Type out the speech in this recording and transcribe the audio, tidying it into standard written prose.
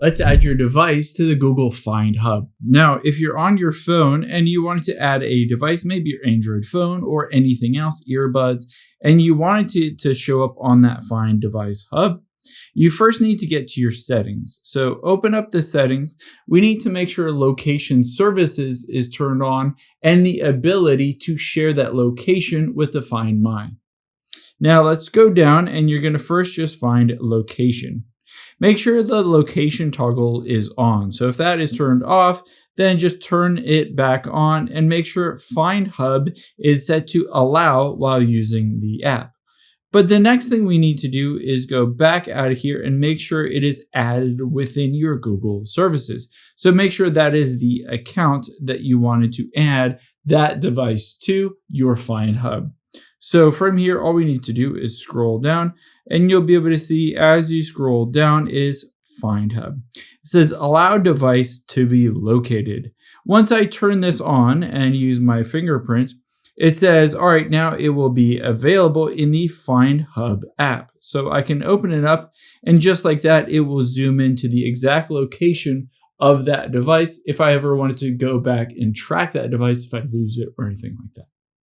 let's add your device to the Google Find Hub. Now, if you're on your phone and you wanted to add a device, maybe your Android phone or anything else, earbuds, and you wanted to show up on that Find Device Hub, you first need to get to your settings. So open up the settings. We need to make sure location services is turned on and the ability to share that location with the Find My. Now let's go down and you're going to first just find location. Make sure the location toggle is on. So if that is turned off, then just turn it back on and make sure Find Hub is set to allow while using the app. But the next thing we need to do is go back out of here and make sure it is added within your Google services. So make sure that is the account that you wanted to add that device to your Find Hub. So from here, all we need to do is scroll down and you'll be able to see as you scroll down is Find Hub. It says allow device to be located. Once I turn this on and use my fingerprint, it says, all right, now it will be available in the Find Hub app. So I can open it up and just like that, it will zoom into the exact location of that device if I ever wanted to go back and track that device if I lose it or anything like that.